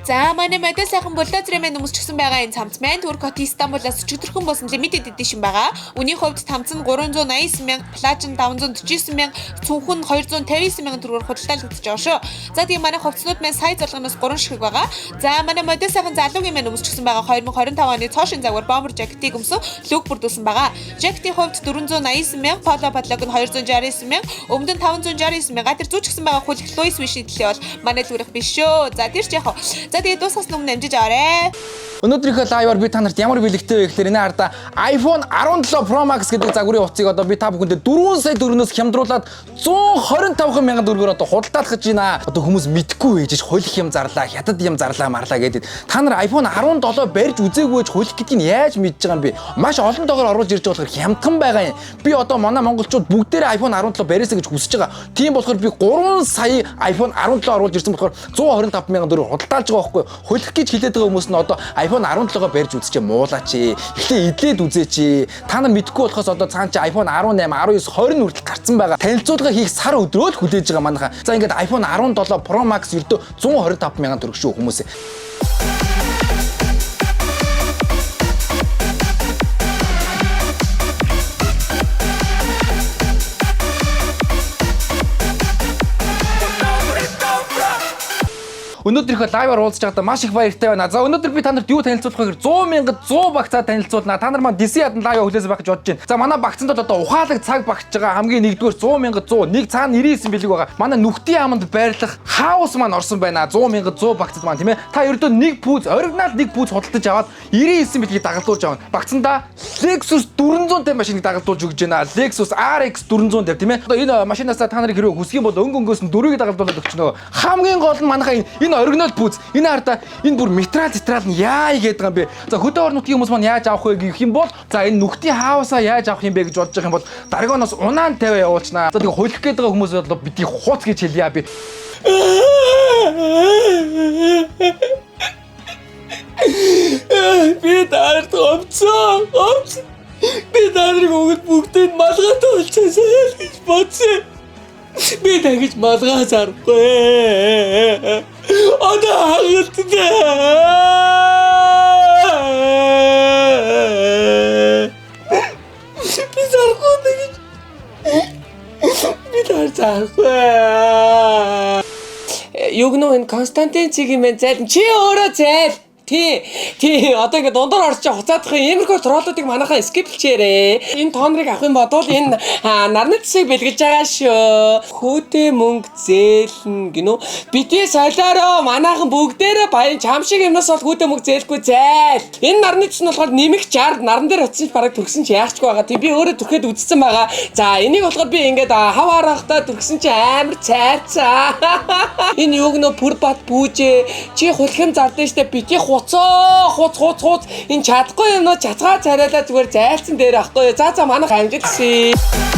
За манай модон сайхан бульдозерын маань өмсчихсэн байгаа энэ цамц маань Турк хот Истанбулаас өчигдөрхөн болсон limited edition байгаа. Үнийн хувьд цамц нь 389 мянга, плажин 749 мянга, цүнхэн 259 мянган төгрөгөөр худалдаалагдаж байгаа шүү. За тийм манай хувцснууд маань сая залгамаас 3 ширхэг байгаа. За манай модон сайхан залуугийн маань өмсчихсэн байгаа 2025 оны цоошин загвар бомбер жакетыг өмсөн лук бүрдүүлсэн байгаа. Жакетийн хувьд 489 мянга, поло подлог нь 269 мянга, өмдөн 569 мянга. Тэр зүүчгсэн байгаа хөлх Луис Вишний төлөө бол манай л үрэх биш шүү. За тэр ч яг. За тэгээ дуусгаас өмнө амжиж аваарэ. Өнөөдрийнхөө лайваар би та нарт ямар бэлэгтэй вэ гэхээр энэ хараа iPhone 17 Pro Max гэдэг загварын утсыг одоо би та бүхэнд 4 сая төгрөгнөөс хямдруулаад 125 мянган төгрөгөөр одоо худалдаалах гэж байна. Одоо хүмүүс мэдгүй ээж хулих юм зарлаа, хятад юм зарлаа марлаа гэдэг. Та нар iPhone 17 барьж үзээгүй ээж хулих гэдгийг яаж мэдж байгаа юм бэ? Маш олон тоогоор оруулж ирж болохоор хямдхан байгаа юм. Би одоо манай монголчууд бүгдээрээ iPhone 17 барьсаа гэж хүсэж байгаа. Тийм болохоор би 3 сая iPhone 17 оруулж ирсэн болохоор 125 мянган төгрөг худалдаалж байгаа байхгүй. Хулих гэж хэлээд байгаа хүмүүс нь одоо iPhone 17-гоо барьж үзчихээ муулаач. Эхлээ идээд үзээч. Та нар мэдгүй болохоос одоо цаана чи iPhone 18, 19, 20 хүртэл гарцсан байгаа. Танилцуулга хийх сар өдрөө л хүлээж байгаа манайха. За ингээд iPhone 17 Pro Max ердөө 125 мянган төгрөг шүү хүмүүсээ. Өнөөдрийнхөө лайваар уулзж байгаадаа маш их баяртай байна. За өнөөдөр би та нарт юу танилцуулах вэ гэхээр 100 мянгад 100 багцаа танилцуулна. Та нар маань DC ядан лайв хүлээсэ байх гэж бодож байна. За манай багцанд бол одоо ухаалаг цаг багч байгаа. Хамгийн нэгдүгээр 100 мянгад 100, нэг цаана 99 бэлэг байгаа. Манай нүхтийн аманд байрлах хаус маань орсон байна. 100 мянгад 100 багцад маань тийм ээ. Та ердөө нэг пүүз, оригинал нэг пүүз худалдаж аваад 99 бэлгийг дагалдуулж авна. Багцандаа Lexus 400 тавь машиныг дагалдуулж өгч байна. Lexus RX 400 тавь тийм ээ. Одоо энэ машинаас та нарыг хэрэг хүсэх юм бол өнгөнгөөс нь дөрвийг дагалдуулаад өгчнө. Хамгийн гол нь манайхаа энэ оригинал пүүз. Энэ хараа энэ бүр метрал тетрал нь яа игээд байгаа юм бэ? За хөдөө орон нутгийн хүмүүс маань яаж авах вэ гэх юм бол за энэ нүхтийн хаусаа яаж авах юм бэ гэж бодож байгаа юм бол даргооноос унаан тавиа явуулчихнаа. За тэгээ хулих гээд байгаа хүмүүс бол бидний хууц гэж хэлье би. Би таард овцоо. Би таарыг бүгдийг малгай толчаасаа гэж бодсон. Би тэгж малгай зарахгүй. Одоо хагалтдаа. Би зарахгүй тэгж. Би зарахгүй. Югноо энэ Константин цэгийн мэн зайлм чи өөрөө зайл. Тий. Одоо ингэ дундуур орж хуцаадах иймэрхүү троллуудыг манайхаа скиплчээрээ. Энэ тоонрыг авах юм бодвол энэ нарны цэсийг бэлгэлж байгаа шүү. Хөөтэй мөнгө зээлнэ гинөө. Битээ солиороо манайхан бүгдээрээ баян чам шиг юмнаас бол хөөтэй мөнгө зээлэхгүй зайл. Энэ нарны цэс нь болохоор нэмэх 60 наран дээр утсан ч бараг төрсөн ч яахчгүй байгаа. Тий би өөрөө төрхэд үдцсэн байгаа. За энийг болохоор би ингээд хав харахтаа төрсөн чи амар цайцаа. Энэ юугнөө пүр бат бүүжээ. Чи хулхим зардсан штэ битээ хуц энэ чадахгүй юм уу чацгаа царайлаа зүгээр зайлцсан дээр ахгүй. За манайх амжилт хүсье.